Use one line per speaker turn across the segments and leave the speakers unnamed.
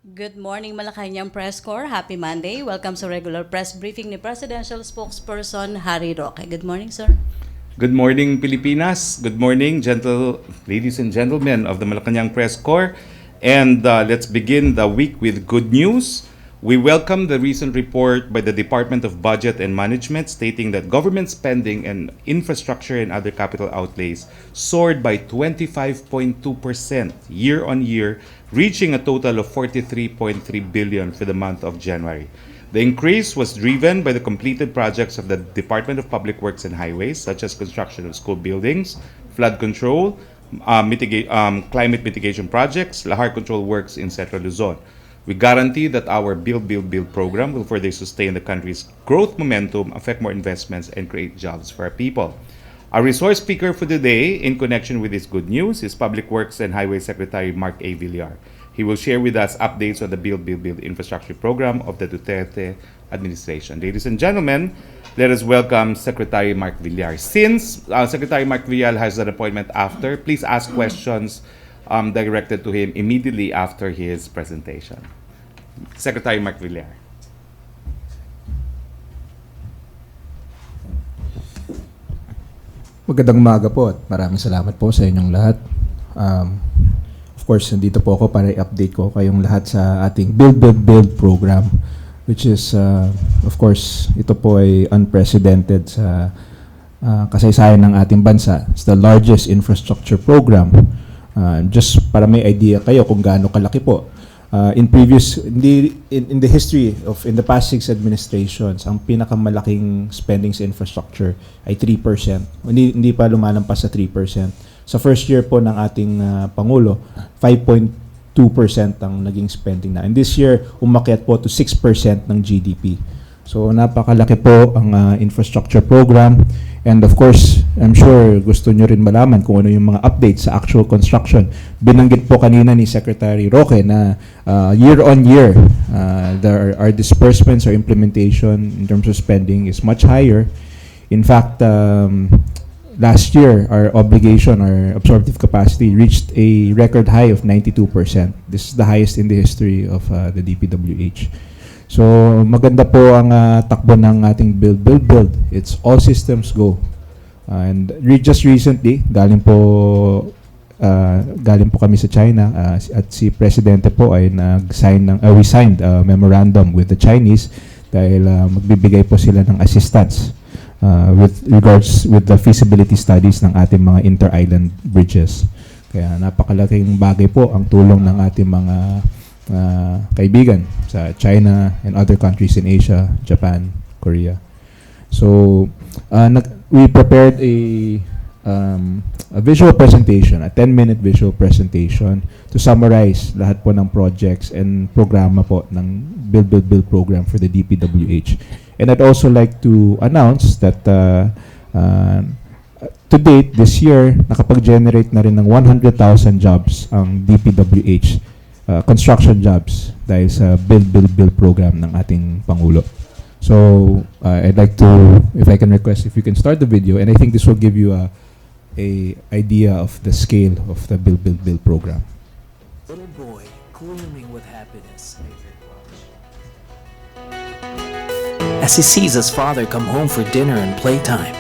Good morning, Malacañang Press Corps. Happy Monday. Welcome sa regular press briefing ni Presidential Spokesperson Harry Roque. Good morning, sir.
Good morning, Pilipinas. Good morning, ladies and gentlemen of the Malacanang Press Corps. And let's begin the week with good news. We welcome the recent report by the Department of Budget and Management stating that government spending and infrastructure and other capital outlays soared by 25.2% year on year, reaching a total of 43.3 billion for the month of January. The increase was driven by the completed projects of the Department of Public Works and Highways, such as construction of school buildings, flood control, climate mitigation projects, lahar control works in Central Luzon. We guarantee that our Build program will further sustain the country's growth momentum, affect more investments, and create jobs for our people. Our resource speaker for today, in connection with this good news, is Public Works and Highway Secretary Mark A. Villar. He will share with us updates on the Build infrastructure program of the Duterte administration. Ladies and gentlemen, let us welcome Secretary Mark Villar. Since Secretary Mark Villar has an appointment after, please ask questions directed to him immediately after his presentation. Secretary Mark Villar.
Magandang umaga po at maraming salamat po sa inyong lahat. Of course, nandito po ako para i-update ko kayong lahat sa ating Build program, which is, of course, ito po ay unprecedented sa kasaysayan ng ating bansa. It's the largest infrastructure program. Just para may idea kayo kung gaano kalaki po. In the history of in the past 6 administrations, ang pinakamalaking spending sa infrastructure ay 3%. Hindi pa lumalampas sa 3%. Sa first year po ng ating Pangulo, 5.2% ang naging spending na. And this year, umakyat po to 6% ng GDP. So napakalaki po ang infrastructure program. And of course, I'm sure gusto nyo rin malaman kung ano yung mga updates sa actual construction. Binanggit po kanina ni Secretary Roque na year on year, our disbursements or implementation in terms of spending is much higher. In fact, last year, our obligation, our absorptive capacity reached a record high of 92%. This is the highest in the history of the DPWH. So maganda po ang takbo ng ating build. It's all systems go. And just recently, galing po kami sa China at si Presidente po ay we signed a memorandum with the Chinese dahil magbibigay po sila ng assistance with regards with the feasibility studies ng ating mga inter-island bridges. Kaya napakalaking bagay po ang tulong ng ating mga kaibigan sa China and other countries in Asia, Japan, Korea. So, we prepared a visual presentation, a 10-minute visual presentation to summarize lahat po ng projects and programa po ng Build program for the DPWH. And I'd also like to announce that to date, this year, nakapag-generate na rin ng 100,000 jobs ang DPWH construction jobs dahil sa Build program ng ating Pangulo. So, I'd like to, if I can request, if you can start the video, and I think this will give you a idea of the scale of the Build program.
Little boy gleaming with happiness as he sees his father come home for dinner and playtime.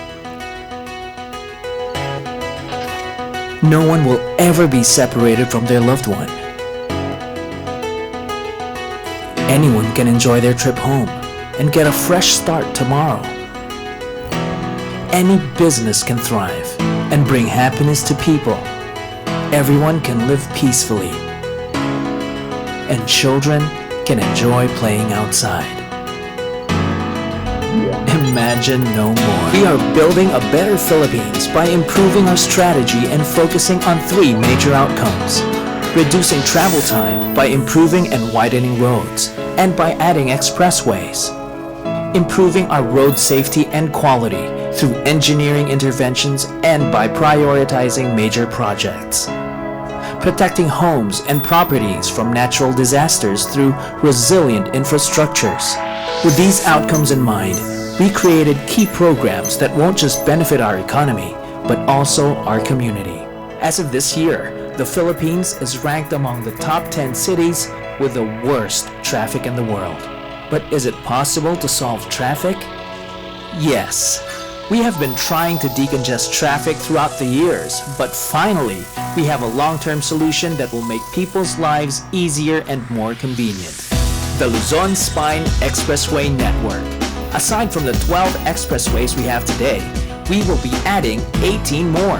No one will ever be separated from their loved one. Anyone can enjoy their trip home and get a fresh start tomorrow. Any business can thrive and bring happiness to people. Everyone can live peacefully. And children can enjoy playing outside. Imagine no more. We are building a better Philippines by improving our strategy and focusing on 3 major outcomes. Reducing travel time by improving and widening roads, and by adding expressways. Improving our road safety and quality through engineering interventions and by prioritizing major projects. Protecting homes and properties from natural disasters through resilient infrastructures. With these outcomes in mind, we created key programs that won't just benefit our economy, but also our community. As of this year, the Philippines is ranked among the top 10 cities with the worst traffic in the world. But is it possible to solve traffic? Yes. We have been trying to decongest traffic throughout the years, but finally, we have a long-term solution that will make people's lives easier and more convenient. The Luzon Spine Expressway Network. Aside from the 12 expressways we have today, we will be adding 18 more.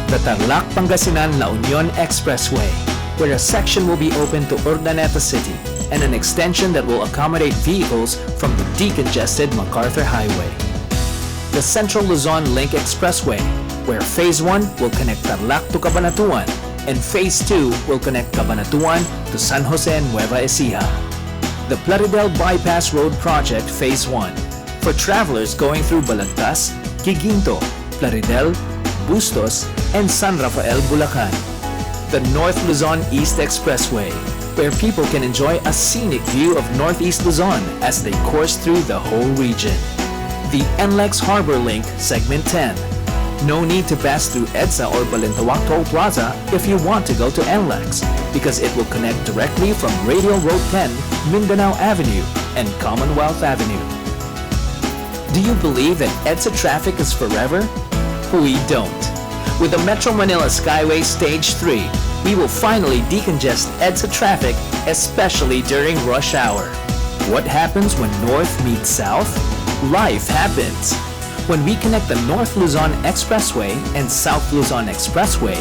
The Tarlac-Pangasinan-La Union Expressway, where a section will be open to Urdaneta City and an extension that will accommodate vehicles from the decongested MacArthur Highway. The Central Luzon Link Expressway, where Phase 1 will connect Tarlac to Cabanatuan and Phase 2 will connect Cabanatuan to San Jose and Nueva Ecija. The PLARIDEL Bypass Road Project Phase 1, for travelers going through Balagtas, Giginto, PLARIDEL, Bustos, and San Rafael, Bulacan. The North Luzon East Expressway, where people can enjoy a scenic view of Northeast Luzon as they course through the whole region. The NLEX Harbor Link Segment 10. No need to pass through EDSA or Balintawak Toll Plaza if you want to go to NLEX, because it will connect directly from Radial Road 10, Mindanao Avenue, and Commonwealth Avenue. Do you believe that EDSA traffic is forever? We don't. With the Metro Manila Skyway Stage 3, we will finally decongest EDSA traffic, especially during rush hour. What happens when North meets South? Life happens. When we connect the North Luzon Expressway and South Luzon Expressway,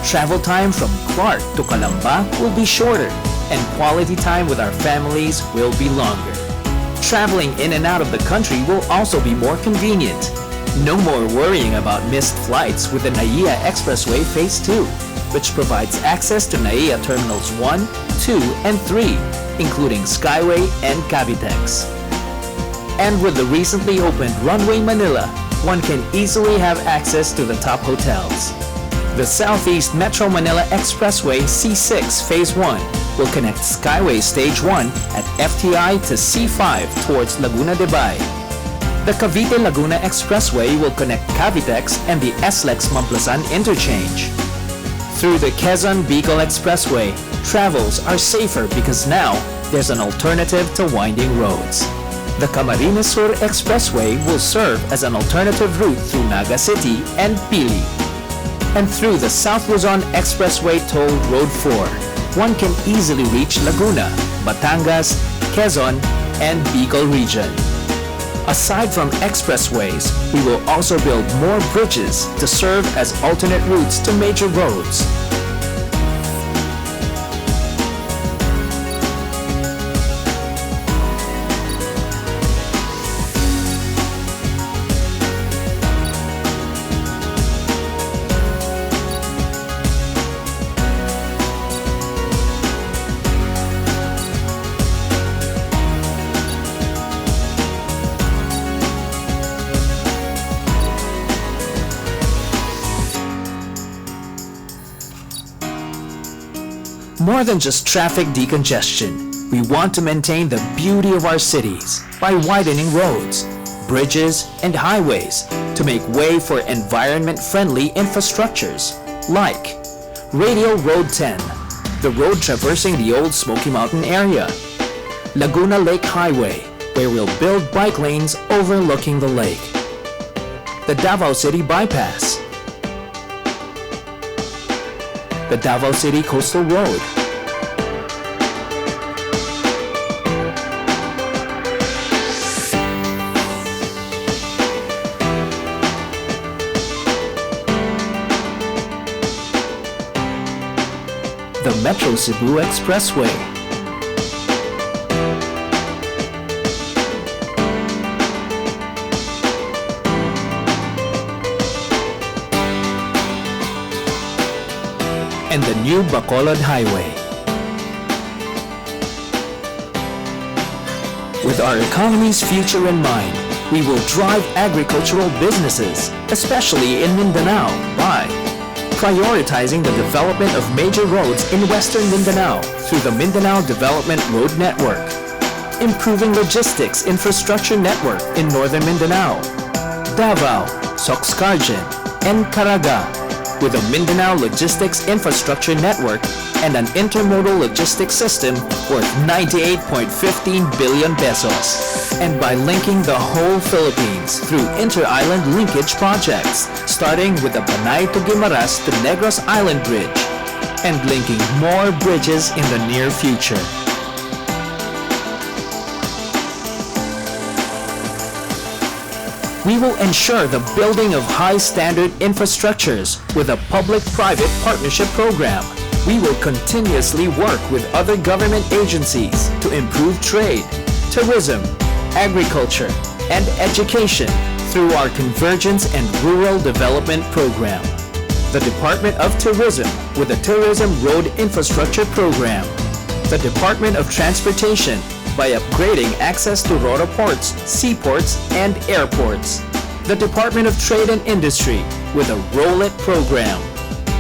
travel time from Clark to Calamba will be shorter, and quality time with our families will be longer. Traveling in and out of the country will also be more convenient. No more worrying about missed flights with the NAIA Expressway Phase 2, which provides access to NAIA Terminals 1, 2, and 3, including Skyway and CAVITE. And with the recently opened Runway Manila, one can easily have access to the top hotels. The Southeast Metro Manila Expressway C6 Phase 1 will connect Skyway Stage 1 at FTI to C5 towards Laguna de Bay. The Cavite-Laguna Expressway will connect CAVITE and the SLEX Mamplasan interchange. Through the Quezon-BICOL Expressway, travels are safer because now there's an alternative to winding roads. The Camarines Sur Expressway will serve as an alternative route through Naga City and Pili. And through the South Luzon Expressway tolled Road 4, one can easily reach Laguna, Batangas, Quezon, and Bicol region. Aside from expressways, we will also build more bridges to serve as alternate routes to major roads. More than just traffic decongestion, we want to maintain the beauty of our cities by widening roads, bridges, and highways to make way for environment-friendly infrastructures like Radial Road 10, the road traversing the old Smoky Mountain area, Laguna Lake Highway, where we'll build bike lanes overlooking the lake, the Davao City Bypass, the Davao City Coastal Road, the Metro Cebu Expressway, and the new Bacolod Highway. With our economy's future in mind, we will drive agricultural businesses, especially in Mindanao, by prioritizing the development of major roads in Western Mindanao through the Mindanao Development Road Network, improving logistics infrastructure network in Northern Mindanao, Davao, Soxcargen, and Caraga, with a Mindanao Logistics Infrastructure Network and an intermodal logistics system worth 98.15 billion pesos. And by linking the whole Philippines through inter-island linkage projects, starting with the Panay to Guimaras to Negros Island Bridge, and linking more bridges in the near future. We will ensure the building of high-standard infrastructures with a public-private partnership program. We will continuously work with other government agencies to improve trade, tourism, agriculture, and education through our Convergence and Rural Development Program. The Department of Tourism with the Tourism Road Infrastructure Program. The Department of Transportation by upgrading access to RORO ports, seaports, and airports. The Department of Trade and Industry with a Roll-It program.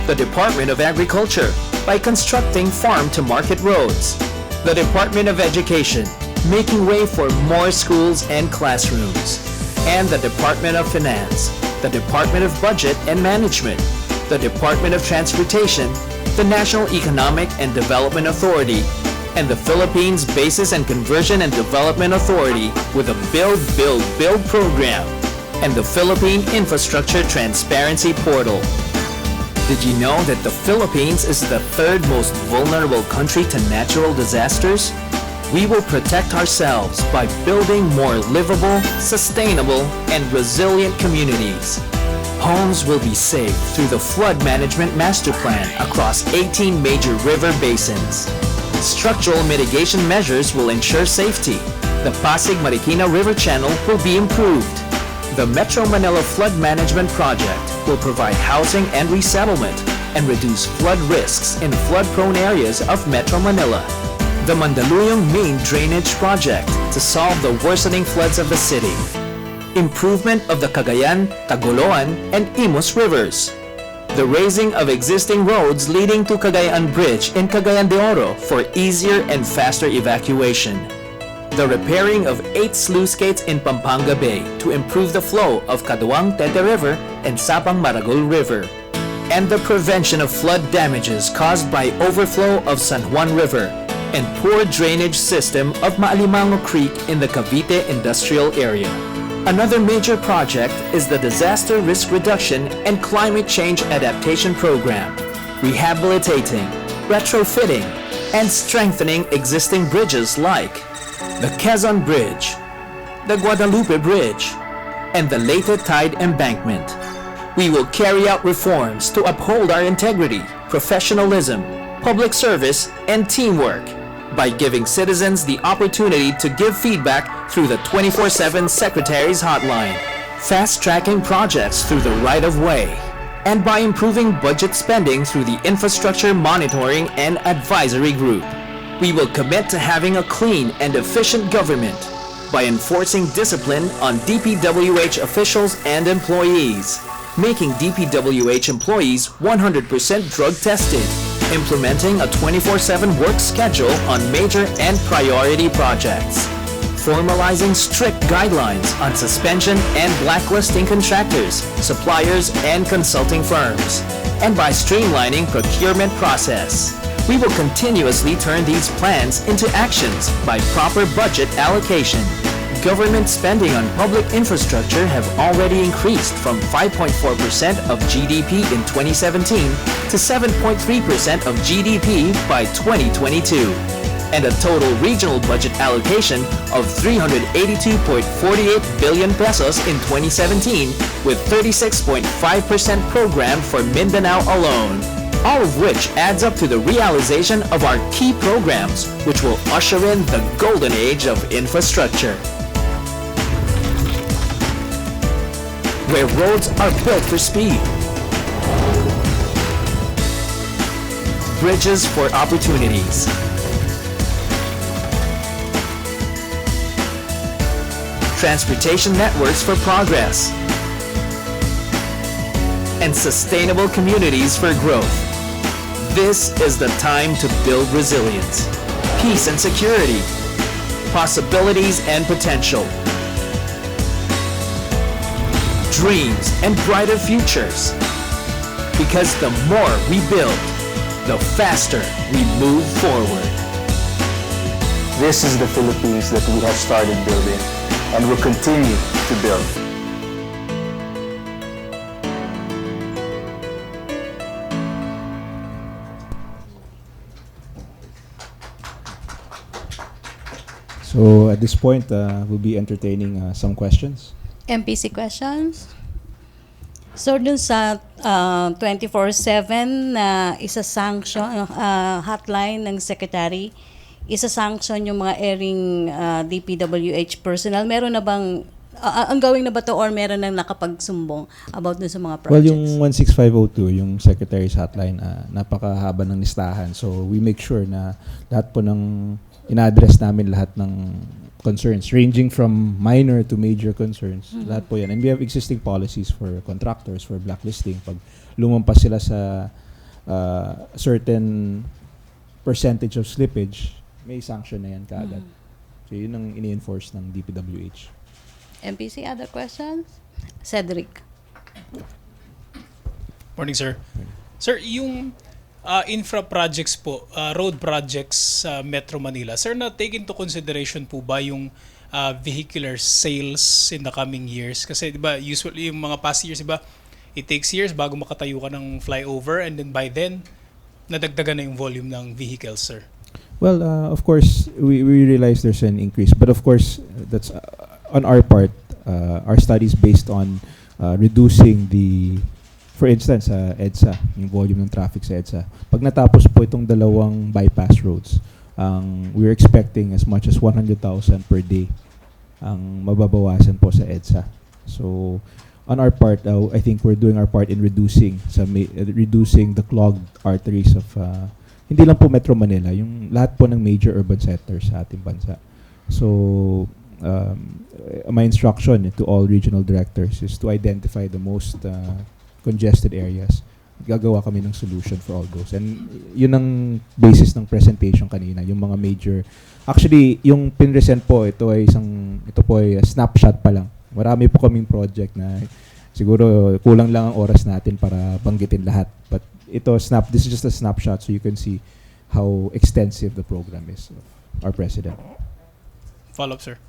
The Department of Agriculture by constructing farm-to-market roads. The Department of Education making way for more schools and classrooms. And the Department of Finance, the Department of Budget and Management, the Department of Transportation, the National Economic and Development Authority, and the Philippines Basis and Conversion and Development Authority with a Build, Build, Build program, and the Philippine Infrastructure Transparency Portal. Did you know that the Philippines is the third most vulnerable country to natural disasters? We will protect ourselves by building more livable, sustainable, and resilient communities. Homes will be saved through the Flood Management Master Plan across 18 major river basins. Structural mitigation measures will ensure safety. The Pasig-Marikina River Channel will be improved. The Metro Manila Flood Management Project will provide housing and resettlement and reduce flood risks in flood-prone areas of Metro Manila. The Mandaluyong Main Drainage Project to solve the worsening floods of the city. Improvement of the Cagayan, Tagoloan, and Imus rivers. The raising of existing roads leading to Cagayan Bridge in Cagayan de Oro for easier and faster evacuation. The repairing of 8 sluice gates in Pampanga Bay to improve the flow of Caduang Tete River and Sapang Maragol River. And the prevention of flood damages caused by overflow of San Juan River and poor drainage system of Maalimango Creek in the Cavite Industrial Area. Another major project is the Disaster Risk Reduction and Climate Change Adaptation Program, rehabilitating, retrofitting, and strengthening existing bridges like the Quezon Bridge, the Guadalupe Bridge, and the Leyte Tide Embankment. We will carry out reforms to uphold our integrity, professionalism, public service, and teamwork by giving citizens the opportunity to give feedback through the 24/7 Secretary's Hotline, fast-tracking projects through the right-of-way, and by improving budget spending through the Infrastructure Monitoring and Advisory Group. We will commit to having a clean and efficient government by enforcing discipline on DPWH officials and employees, making DPWH employees 100% drug tested, implementing a 24/7 work schedule on major and priority projects, formalizing strict guidelines on suspension and blacklisting contractors, suppliers, and consulting firms, and by streamlining procurement process. We will continuously turn these plans into actions by proper budget allocation. Government spending on public infrastructure have already increased from 5.4% of GDP in 2017 to 7.3% of GDP by 2022, and a total regional budget allocation of 382.48 billion pesos in 2017, with 36.5% programmed for Mindanao alone. All of which adds up to the realization of our key programs, which will usher in the golden age of infrastructure, where roads are built for speed, bridges for opportunities, transportation networks for progress, and sustainable communities for growth. This is the time to build resilience, peace and security, possibilities and potential, dreams and brighter futures. Because the more we build, the faster we move forward.
This is the Philippines that we have started building and will continue to build.
So at this point, we'll be entertaining some questions.
MPC questions? So dun sa 24/7 na isa-sanction hotline ng Secretary, isa-sanction yung mga airing DPWH personnel. Meron na bang ongoing na ba to or meron nang nakapagsumbong about dun sa mga projects?
Well, yung 16502, yung Secretary's hotline, napakahaba ng listahan. So we make sure na lahat po ng ina-address namin lahat ng concerns, ranging from minor to major concerns. Lahat po yan. And we have existing policies for contractors, for blacklisting. Pag lumampas sila sa certain percentage of slippage, may sanction na yan kaagad. So yun ang ini-enforce ng DPWH.
MPC, other questions? Cedric.
Morning, sir. Sir, yung infra projects po, road projects sa Metro Manila, sir, na-take into consideration po ba yung vehicular sales in the coming years? Kasi di ba, usually yung mga past years, di ba, it takes years bago makatayo ka ng flyover and then by then, nadagdagan na yung volume ng vehicles, sir.
Well, of course, we realize there's an increase. But of course, that's on our part, our studies based on reducing the, for instance, EDSA, yung volume ng traffic sa EDSA. Pag natapos po itong dalawang bypass roads, we're expecting as much as 100,000 per day ang mababawasan po sa EDSA. So, on our part, I think we're doing our part in reducing the clogged arteries of hindi lang po Metro Manila, yung lahat po ng major urban centers sa ating bansa. So, my instruction to all regional directors is to identify the most congested areas. Gagawa kami ng solution for all those. And yun ang basis ng presentation kanina, yung mga major. Actually, yung pinresent po, ito po ay snapshot pa lang. Marami po kaming project na siguro kulang lang ang oras natin para banggitin lahat. But this is just a snapshot so you can see how extensive the program is of our president.
Follow up, sir.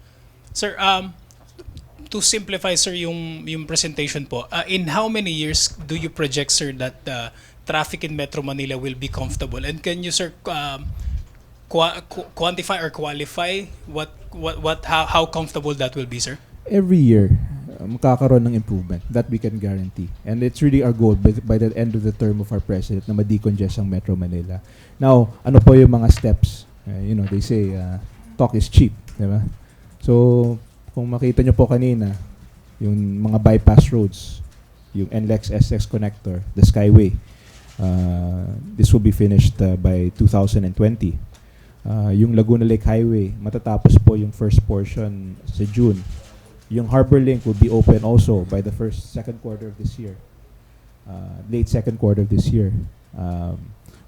Sir, to simplify, sir, yung presentation po, in how many years do you project, sir, that traffic in Metro Manila will be comfortable? And can you, sir, quantify or qualify how comfortable that will be, sir?
Every year, makakaroon ng improvement. That we can guarantee. And it's really our goal by the end of the term of our president na ma-decongest ang Metro Manila. Now, ano po yung mga steps? They say, talk is cheap. Diba? So, kung makita nyo po kanina, yung mga bypass roads, yung NLEX SLEX connector, the SKYWAY, this will be finished by 2020. Yung Laguna Lake Highway, matatapos po yung first portion sa June. Yung Harbor Link will be open also by the second quarter of this year. Late second quarter of this year.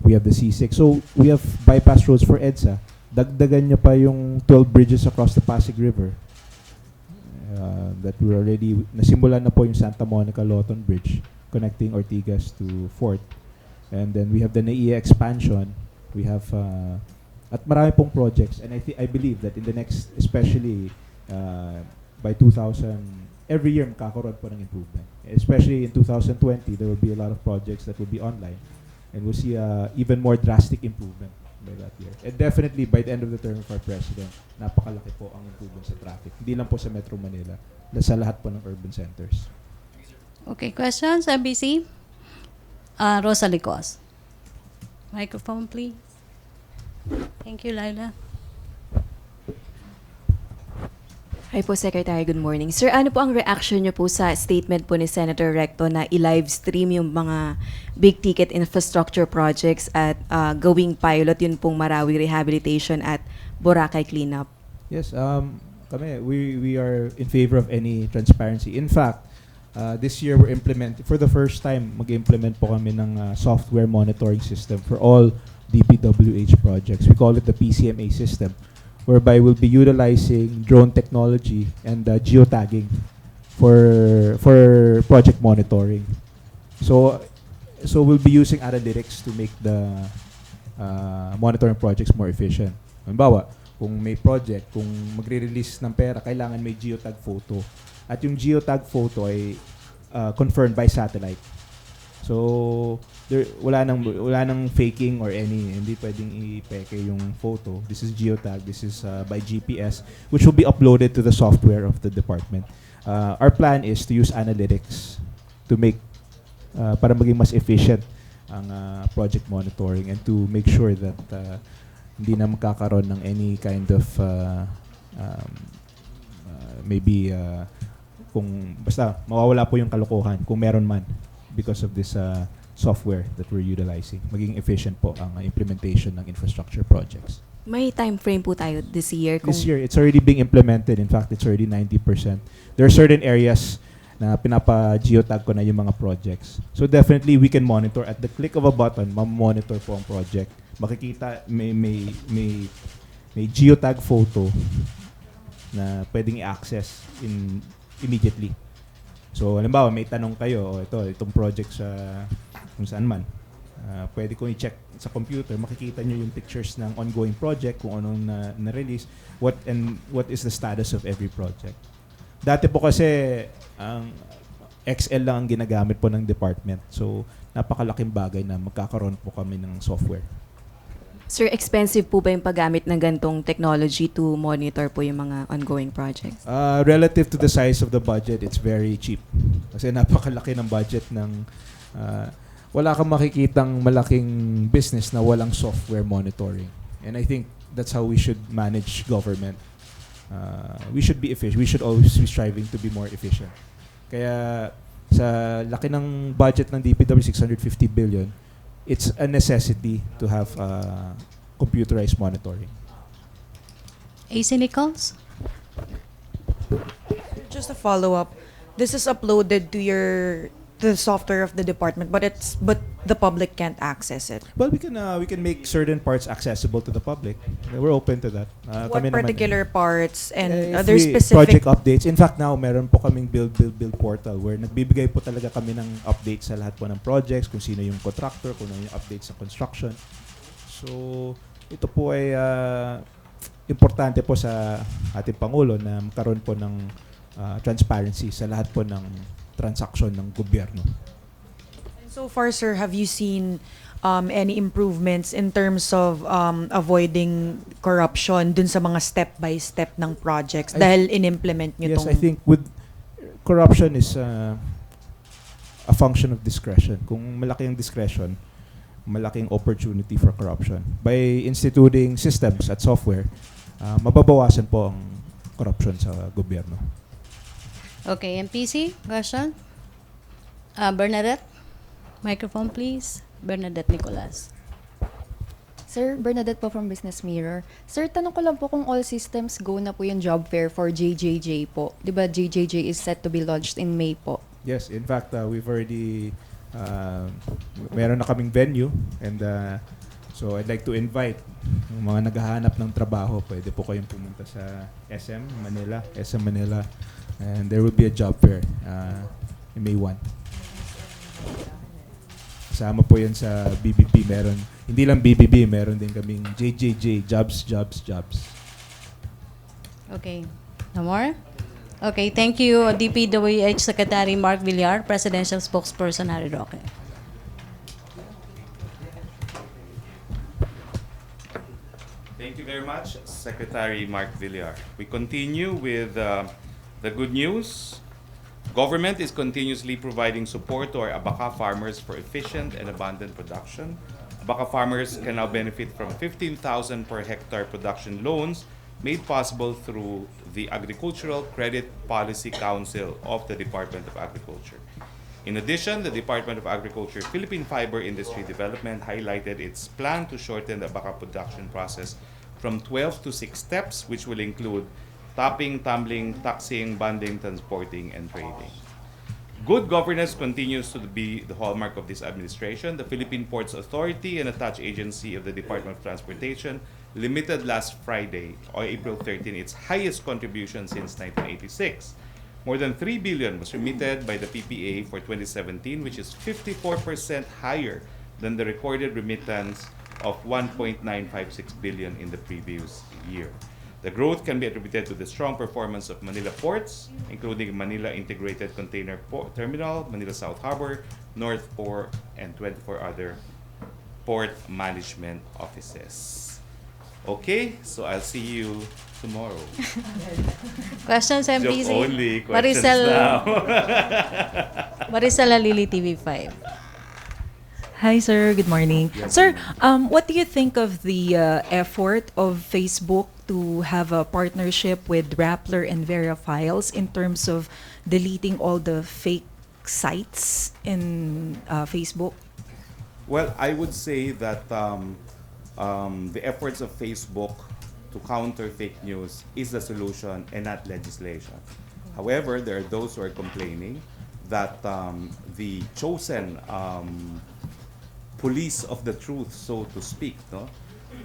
We have the C6. So, we have bypass roads for EDSA. Dagdagan nyo pa yung 12 bridges across the Pasig River. That we already, nasimulan na po yung Santa Monica Lawton Bridge connecting Ortigas to Fort. And then we have the NAIA expansion. We have, at marami pong projects. And I believe that in the next, especially by 2000, every year makakaroon po ng improvement. Especially in 2020, there will be a lot of projects that will be online. And we'll see even more drastic improvement by that year. And definitely, by the end of the term of our president, napakalaki po ang improvement sa traffic. Hindi lang po sa Metro Manila, sa lahat po ng urban centers.
Okay, questions, MBC? Rosa Licos. Microphone, please. Thank you, Laila.
Hi po, Secretary. Good morning. Sir, ano po ang reaction niyo po sa statement po ni Senator Recto na i-live stream yung mga big-ticket infrastructure projects at gawing pilot yun pong Marawi Rehabilitation at Boracay Cleanup?
Yes, we are in favor of any transparency. In fact, this year we're implementing, for the first time, mag-implement po kami ng software monitoring system for all DPWH projects. We call it the PCMA system, whereby we'll be utilizing drone technology and geotagging for project monitoring. So, So we'll be using analytics to make the monitoring projects more efficient. Halimbawa, kung may project, kung magre-release ng pera, kailangan may geotag photo. At yung geotag photo ay confirmed by satellite. So wala nang faking or hindi pwedeng i-peke yung photo. This is geotag, this is by GPS, which will be uploaded to the software of the department. Our plan is to use analytics to make para maging mas efficient ang project monitoring and to make sure that hindi na magkakaroon ng any kind of maybe kung basta mawawala po yung kalokohan kung meron man because of this software that we're utilizing. Maging efficient po ang implementation ng infrastructure projects.
May time frame po tayo this year?
This year, it's already being implemented. In fact, it's already 90%. There are certain areas na pinapa-geotag ko na yung mga projects. So definitely, we can monitor. At the click of a button, ma-monitor po ang project. Makikita, may geotag photo na pwedeng i-access immediately. So, halimbawa, may tanong kayo, itong project sa kung saan man. Pwede kong i-check sa computer, makikita nyo yung pictures ng ongoing project, kung anong na-release, what is the status of every project. Dati po kasi, ang Excel lang ang ginagamit po ng department. So, napakalaking bagay na magkakaroon po kami ng software.
Sir, expensive po ba yung paggamit ng gantong technology to monitor po yung mga ongoing projects?
Relative to the size of the budget, it's very cheap. Kasi napakalaki ng budget ng wala kang makikitang malaking business na walang software monitoring. And I think that's how we should manage government. We should be efficient. We should always be striving to be more efficient. Kaya sa laki ng budget ng DPWH, 650 billion, it's a necessity to have computerized monitoring.
AC Nichols?
Just a follow-up. This is uploaded to the software of the department, but the public can't access it.
Well, we can make certain parts accessible to the public. We're open to that.
What
Kami naman,
particular parts and
if
other specific
project updates? In fact, now meron po kaming build portal where nagbibigay po talaga kami ng updates sa lahat po ng projects, kung sino yung contractor, kung ano yung updates sa construction. So, ito po ay importante po sa ating Pangulo na magkaroon po ng transparency sa lahat po ng transaction ng gobyerno.
So far, sir, have you seen any improvements in terms of avoiding corruption dun sa mga step-by-step ng projects dahil in-implement nyo
Yes,
tong...
I think with corruption is a function of discretion. Kung malaki ang discretion, malaking opportunity for corruption. By instituting systems at software, mababawasan po ang corruption sa gobyerno.
Okay, MPC, question? Bernadette? Microphone, please. Bernadette Nicolas.
Sir, Bernadette po from Business Mirror. Sir, tanong ko lang po kung all systems go na po yung job fair for JJJ po. Di ba JJJ is set to be launched in May po?
Yes, in fact, we've already meron na kaming venue and so I'd like to invite yung mga naghahanap ng trabaho. Pwede po kayong pumunta sa SM Manila, and there will be a job fair in May 1. Kasama po yan sa BBB. Meron, hindi lang BBB, meron din kaming JJJ, jobs.
Okay. No more? Okay, thank you, DPWH Secretary Mark Villar, Presidential Spokesperson Harry Roque.
Thank you very much, Secretary Mark Villar. We continue with the good news. Government is continuously providing support to our abaca farmers for efficient and abundant production. Abaca farmers can now benefit from 15,000 per hectare production loans made possible through the Agricultural Credit Policy Council of the Department of Agriculture. In addition, the Department of Agriculture Philippine Fiber Industry Development highlighted its plan to shorten the abaca production process from 12 to 6 steps, which will include topping, tumbling, taxing, bonding, transporting, and trading. Good governance continues to be the hallmark of this administration. The Philippine Ports Authority, an attached agency of the Department of Transportation, limited last Friday, or April 13, its highest contribution since 1986. more than 3 billion was remitted by the PPA for 2017, which is 54% higher than the recorded remittance of 1.956 billion in the previous year. The growth can be attributed to the strong performance of Manila ports, including Manila Integrated Container Terminal, Manila South Harbor, North Port, and 24 other port management offices. Okay, so I'll see you tomorrow.
Questions, MPC?
Joke only, questions now.
Maricel Alili, TV5.
Hi, sir. Good morning. Sir, what do you think of the effort of Facebook to have a partnership with Rappler and Verifiles in terms of deleting all the fake sites in Facebook?
Well, I would say that the efforts of Facebook to counter fake news is the solution and not legislation. However, there are those who are complaining that the chosen police of the truth, so to speak, no,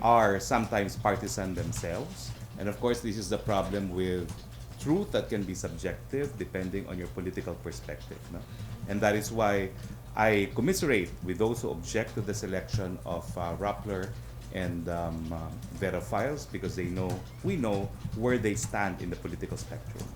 are sometimes partisan themselves. And of course, this is the problem with truth that can be subjective depending on your political perspective. No? And that is why I commiserate with those who object to the selection of Rappler and Verifiles, because we know where they stand in the political spectrum.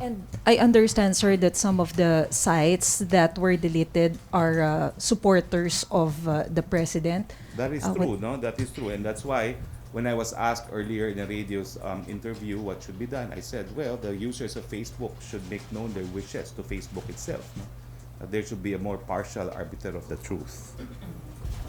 And I understand, sir, that some of the sites that were deleted are supporters of the president.
That is true, no? That is true. And that's why when I was asked earlier in a radio's interview what should be done, I said, well, the users of Facebook should make known their wishes to Facebook itself. No? There should be a more partial arbiter of the truth.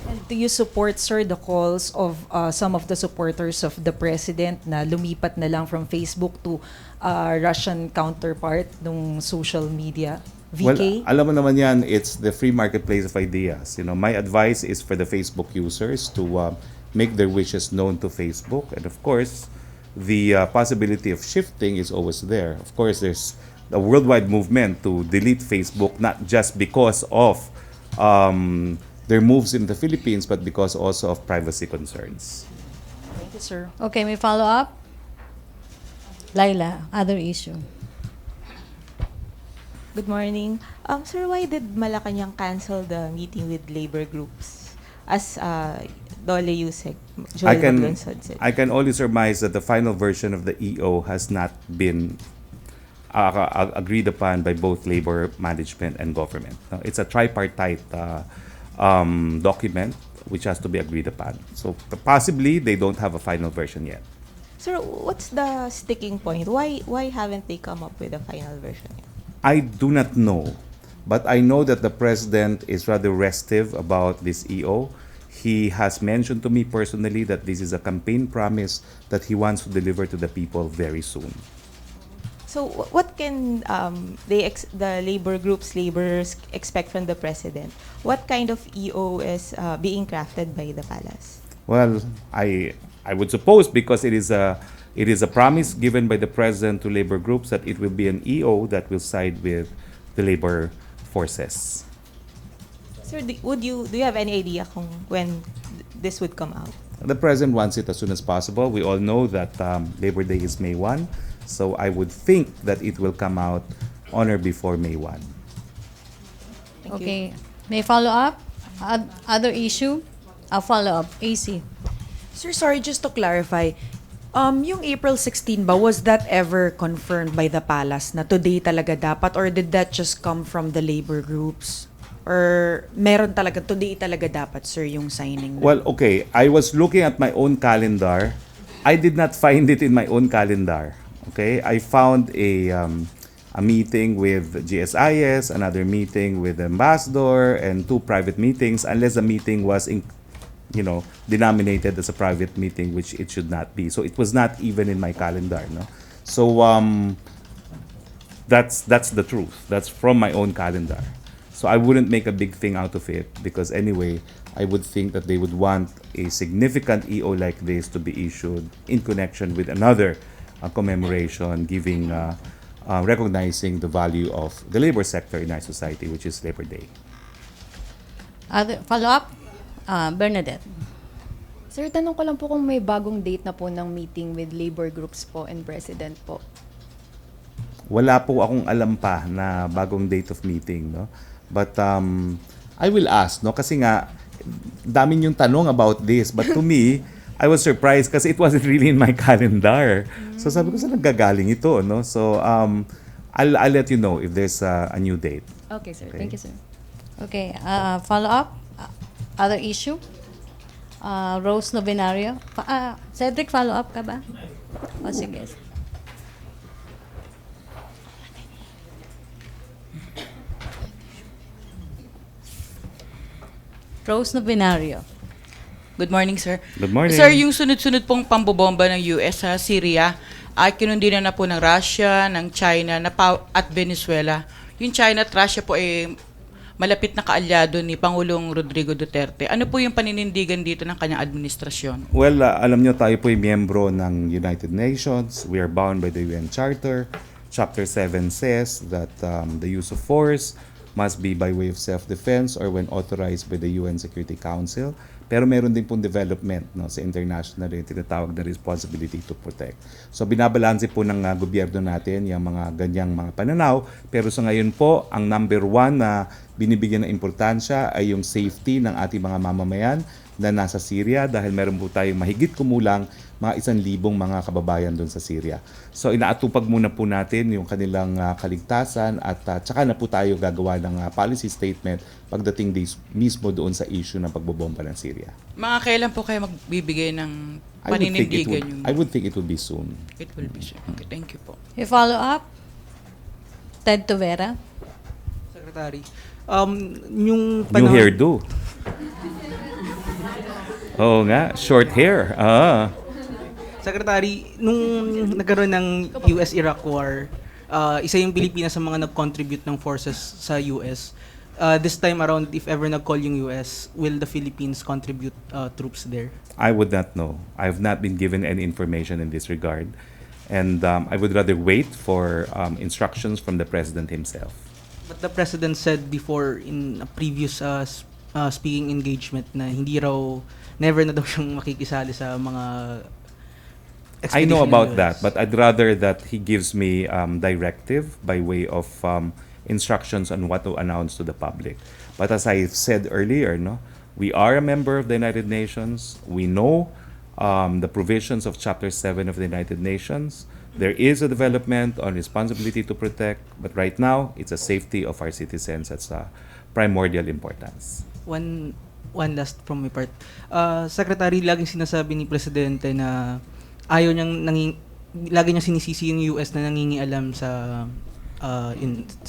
And do you support, sir, the calls of some of the supporters of the president na lumipat na lang from Facebook to Russian counterpart ng social media, VK?
Well, alam mo naman yan, it's the free marketplace of ideas. You know, my advice is for the Facebook users to make their wishes known to Facebook. And of course, the possibility of shifting is always there. Of course, there's a worldwide movement to delete Facebook, not just because of their moves in the Philippines, but because also of privacy concerns.
Thank you, sir.
Okay, may follow-up? Laila, other issue.
Good morning. Sir, why did Malacanang cancel the meeting with labor groups? As Dole Yusek, Joel Maglunsod said.
I can only surmise that the final version of the EO has not been agreed upon by both labor management and government. It's a tripartite document which has to be agreed upon. So possibly they don't have a final version yet.
Sir, what's the sticking point? Why haven't they come up with a final version yet?
I do not know, but I know that the president is rather restive about this EO. He has mentioned to me personally that this is a campaign promise that he wants to deliver to the people very soon.
So what can the labor groups, laborers expect from the president? What kind of EO is being crafted by the palace?
Well, I would suppose because it is a promise given by the president to labor groups that it will be an EO that will side with the labor forces.
Sir, do you have any idea kung when this would come out?
The president wants it as soon as possible. We all know that Labor Day is May 1, so I would think that it will come out on or before May 1.
Okay, may follow-up? Other issue? A follow-up. AC.
Sir, sorry, just to clarify, yung April 16 ba, was that ever confirmed by the palace na today talaga dapat, or did that just come from the labor groups? Or meron talaga, today talaga dapat, sir, yung signing?
Well, okay. I was looking at my own calendar. I did not find it in my own calendar. Okay? I found a meeting with GSIS, another meeting with the ambassador, and 2 private meetings, unless the meeting was denominated as a private meeting, which it should not be. So it was not even in my calendar. No? So that's the truth. That's from my own calendar. So I wouldn't make a big thing out of it, because anyway, I would think that they would want a significant EO like this to be issued in connection with another commemoration giving recognizing the value of the labor sector in our society, which is Labor Day.
Other follow-up? Bernadette.
Sir, tanong ko lang po kung may bagong date na po ng meeting with labor groups po and president po.
wala po akong alam pa na bagong date of meeting, no? But I will ask, no? Kasi nga, dami yung tanong about this. But to me, I was surprised kasi it wasn't really in my calendar. So sabi ko, saan naggagaling ito, no? So I'll let you know if there's a new date.
Okay, sir.
Okay.
Thank you, sir.
Okay, follow up. Other issue? Rose Novenario. Cedric, follow up ka ba? O sige. Rose Novenario.
Good morning, sir.
Good morning.
Sir, yung sunod-sunod pong pambobomba ng US sa Syria, ay kinundina na po ng Russia, ng China, at Venezuela. Yung China at Russia po ay malapit na kaalyado ni Pangulong Rodrigo Duterte. Ano po yung paninindigan dito ng kanyang administrasyon?
Well, alam nyo, tayo po ay miyembro ng United Nations. We are bound by the UN Charter. Chapter 7 says that the use of force must be by way of self-defense or when authorized by the UN Security Council. Pero meron din pong development, no, sa international yung tinatawag na responsibility to protect. So binabalanse po ng gobyerno natin yung mga ganyang mga pananaw. Pero sa ngayon po, ang number one na binibigyan ng importansya ay yung safety ng ating mga mamamayan na nasa Syria dahil meron po tayong mahigit kumulang mga 1,000 mga kababayan doon sa Syria. So inaatupag muna po natin yung kanilang kaligtasan at tsaka na po tayo gagawa ng policy statement pagdating mismo doon sa issue ng pagbobomba ng Syria.
Mga kailan po kayo magbibigay ng paninindigan yung...
I would think it will be soon.
It will be soon. Okay, thank you po.
You follow up? Ted Tovera.
Secretary, yung
New hairdo. Oo nga, short hair.
Secretary, nung nagkaroon ng US-Iraq War, isa yung Pilipinas sa mga nag-contribute ng forces sa US. This time around, if ever nag-call yung US, will the Philippines contribute troops there?
I would not know. I have not been given any information in this regard. And I would rather wait for instructions from the President himself.
But the President said before in a previous speaking engagement na hindi raw, never na daw siyang makikisali sa mga
I know
expedition
about
ng US.
that, but I'd rather that he gives me directive by way of instructions on what to announce to the public. But as I said earlier, no, we are a member of the United Nations. We know the provisions of Chapter 7 of the United Nations. There is a development on responsibility to protect, but right now, it's a safety of our citizens that's primordial importance.
One last from my part. Secretary, laging sinasabi ni Presidente na ayaw lagi niyang sinisisi yung US na nangingialam sa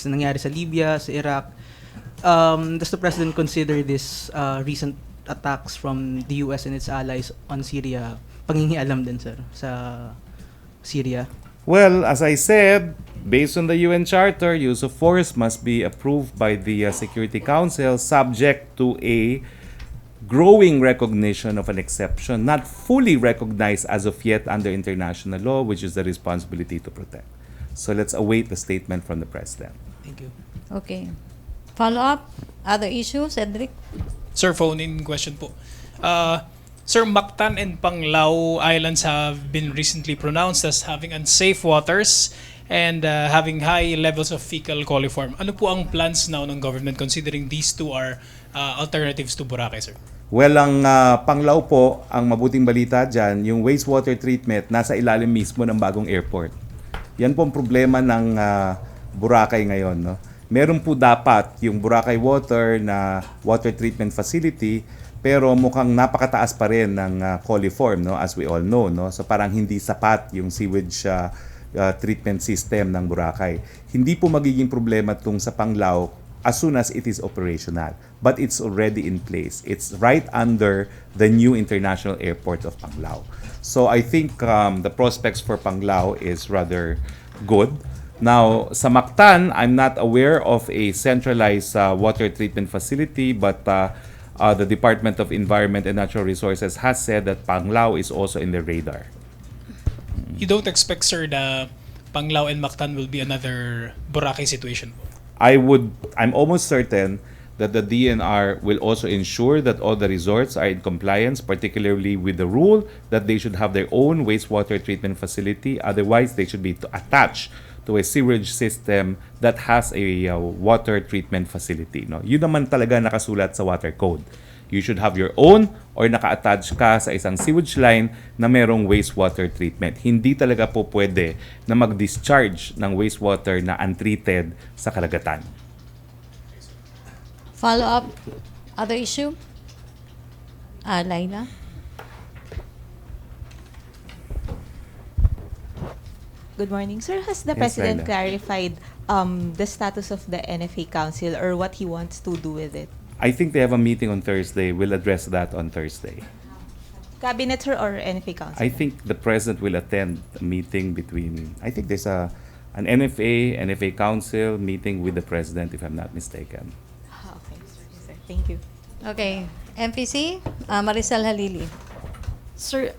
nangyari sa Libya, sa Iraq. Does the President consider this recent attacks from the US and its allies on Syria pangingialam din, sir, sa Syria?
Well, as I said, based on the UN Charter, use of force must be approved by the Security Council subject to a growing recognition of an exception, not fully recognized as of yet under international law, which is the responsibility to protect. So let's await the statement from the President.
Thank you.
Okay. Follow up? Other issues, Cedric?
Sir, phone-in question po. Sir, Mactan and Panglao Islands have been recently pronounced as having unsafe waters and having high levels of fecal coliform. Ano po ang plans now ng government considering these two are alternatives to Boracay, sir?
Well, ang Panglao po, ang mabuting balita dyan, yung wastewater treatment nasa ilalim mismo ng bagong airport. Yan po ang problema ng Boracay ngayon, no? Meron po dapat yung Boracay water na water treatment facility, pero mukhang napakataas pa rin ng coliform, no, as we all know, no. So parang hindi sapat yung sewage treatment system ng Boracay. Hindi po magiging problema tung sa Panglao as soon as it is operational, but it's already in place. It's right under the new international airport of Panglao. So I think the prospects for Panglao is rather good. Now, sa Mactan, I'm not aware of a centralized water treatment facility, but the Department of Environment and Natural Resources has said that Panglao is also in the radar.
You don't expect, sir, that Panglao and Mactan will be another Boracay situation?
I'm almost certain that the DNR will also ensure that all the resorts are in compliance, particularly with the rule that they should have their own wastewater treatment facility. Otherwise, they should be attached to a sewage system that has a water treatment facility. No? Yun naman talaga nakasulat sa water code. You should have your own or naka-attach ka sa isang sewage line na merong wastewater treatment. Hindi talaga po pwede na mag-discharge ng wastewater na untreated sa karagatan.
Follow-up, other issue? Laila?
Good morning, sir. Has the
Yes,
President
Laila.
clarified the status of the NFA Council or what he wants to do with it?
I think they have a meeting on Thursday. We'll address that on Thursday.
Cabinet, sir, or NFA Council?
I think the President will attend a meeting between, I think there's an NFA Council meeting with the President, if I'm not mistaken.
Okay, sir. Thank you.
Okay. MPC, Maricel Halili.
Sir,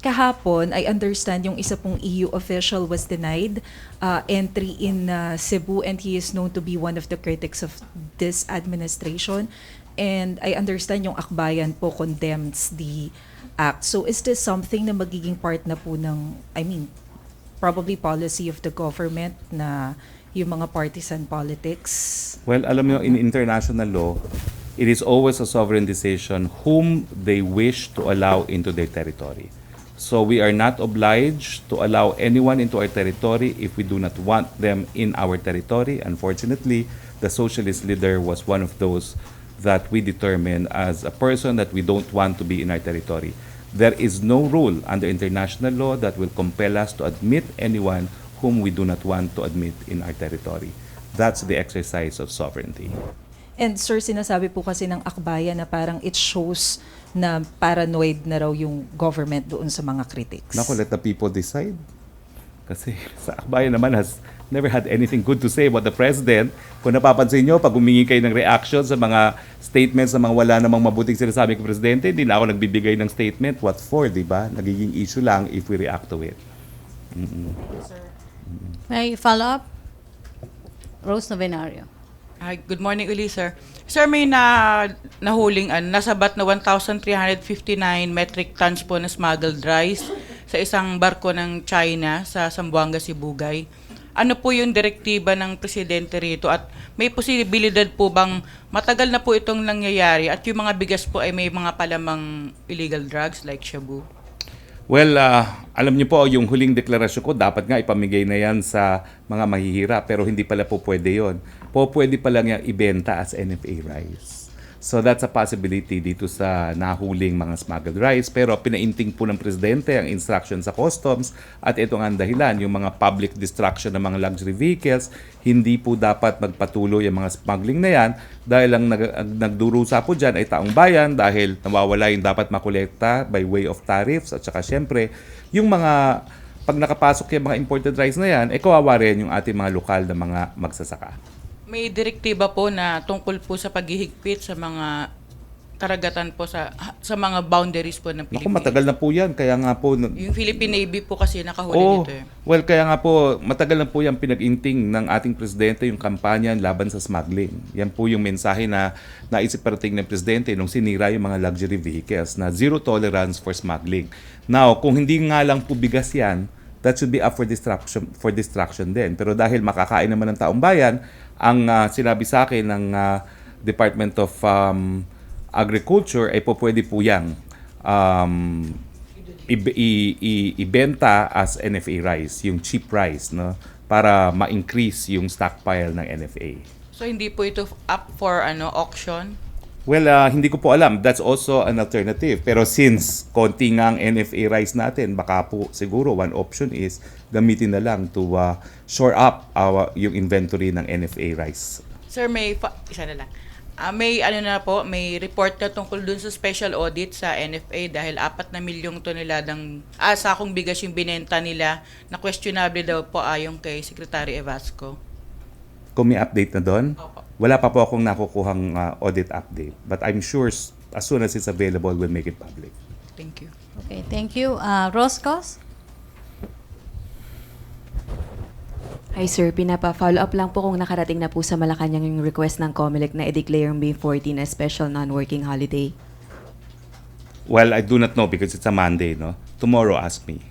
kahapon, I understand yung isa pong EU official was denied entry in Cebu, and he is known to be one of the critics of this administration. And I understand yung Akbayan po condemns the act. So is this something na magiging part na po ng, probably policy of the government na yung mga partisan politics?
Well, alam mo, in international law, it is always a sovereign decision whom they wish to allow into their territory. So we are not obliged to allow anyone into our territory if we do not want them in our territory. Unfortunately, the socialist leader was one of those that we determined as a person that we don't want to be in our territory. There is no rule under international law that will compel us to admit anyone whom we do not want to admit in our territory. That's the exercise of sovereignty.
And sir, sinasabi po kasi ng Akbayan na parang it shows na paranoid na raw yung government doon sa mga critics.
Naku, let the people decide. Kasi sa Akbayan naman has never had anything good to say about the President. Kung napapansin nyo, pag humingi kayo ng reaction sa mga statements na mga wala namang mabuting sinasabi ng Presidente, hindi na ako nagbibigay ng statement. What for, di ba? Nagiging issue lang if we react to it.
May follow-up? Rose Novenario.
Hi, good morning uli, sir. Sir, may nahuling nasabat na 1,359 metric tons po na smuggled rice sa isang barko ng China sa Zamboanga, Sibugay. Ano po yung direktiba ng Presidente rito at may posibilidad po bang matagal na po itong nangyayari at yung mga bigas po ay may mga palamang illegal drugs like shabu?
Well, alam niyo po, yung huling deklarasyon ko, dapat nga ipamigay na yan sa mga mahihirap, pero hindi pala po pwede yun. Pwede pa lang yung ibenta as NFA rice. So that's a possibility dito sa nahuling mga smuggled rice, pero pinainting po ng Presidente ang instruction sa customs at ito nga ang dahilan, yung mga public destruction ng mga luxury vehicles, hindi po dapat magpatuloy ang mga smuggling na yan dahil ang nagdurusa po dyan ay taong bayan dahil nawawala yung dapat makolekta by way of tariffs at saka syempre yung mga pag nakapasok yung mga imported rice na yan, kawawa rin yung ating mga lokal na mga magsasaka.
May direktiba po na tungkol po sa paghihigpit sa mga karagatan po sa mga boundaries po ng Pilipinas.
Naku, matagal na po yan. Kaya nga po...
Yung Philippine Navy po kasi nakahuli nito.
Well, kaya nga po, matagal na po yan pinag-inting ng ating Presidente yung kampanya laban sa smuggling. Yan po yung mensahe na naisip parating ng Presidente nung sinira yung mga luxury vehicles na zero tolerance for smuggling. Now, kung hindi nga lang po bigas yan, that should be up for distraction din. Pero dahil makakain naman ng taong bayan, ang sinabi sa akin ng Department of Agriculture ay pwede po yang ibenta as NFA rice, yung cheap rice, no, para ma-increase yung stockpile ng NFA.
So hindi po ito up for auction?
Well, hindi ko po alam. That's also an alternative. Pero since konti nga ang NFA rice natin, baka po siguro one option is gamitin na lang to shore up yung inventory ng NFA rice.
Sir, isa na lang. May may report na tungkol dun sa special audit sa NFA dahil 4 na milyong toneladang sakong bigas yung binenta nila na questionable daw po ayon kay Secretary Evasco.
Kung may update na doon, wala pa po akong nakukuhang audit update. But I'm sure as soon as it's available, we'll make it public.
Thank you.
Okay, thank you. Roscos?
Hi sir, pinapa-follow up lang po kung nakarating na po sa Malacanang yung request ng COMELEC na i-declare yung May 14 as special non-working holiday.
Well, I do not know because it's a Monday, no? Tomorrow, ask me.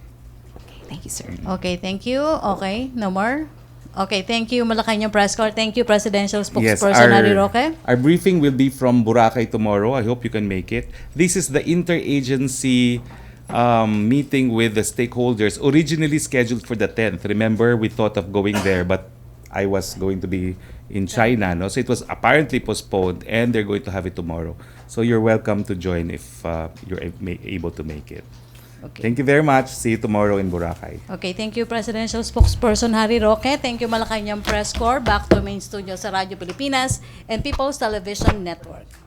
Okay. Thank you, sir.
Okay, thank you. Okay, no more? Okay, thank you, Malacanang Press Corps. Thank you, Presidential Spokesperson Atty. Roque.
Our briefing will be from Boracay tomorrow. I hope you can make it. This is the interagency meeting with the stakeholders, originally scheduled for the 10th. Remember, we thought of going there, but I was going to be in China, no? So it was apparently postponed, and they're going to have it tomorrow. So you're welcome to join if you're able to make it.
Okay.
Thank you very much. See you tomorrow in Boracay.
Okay, thank you, Presidential Spokesperson Harry Roque. Thank you, Malacanang Press Corps. Back to main studio sa Radyo Pilipinas and People's Television Network.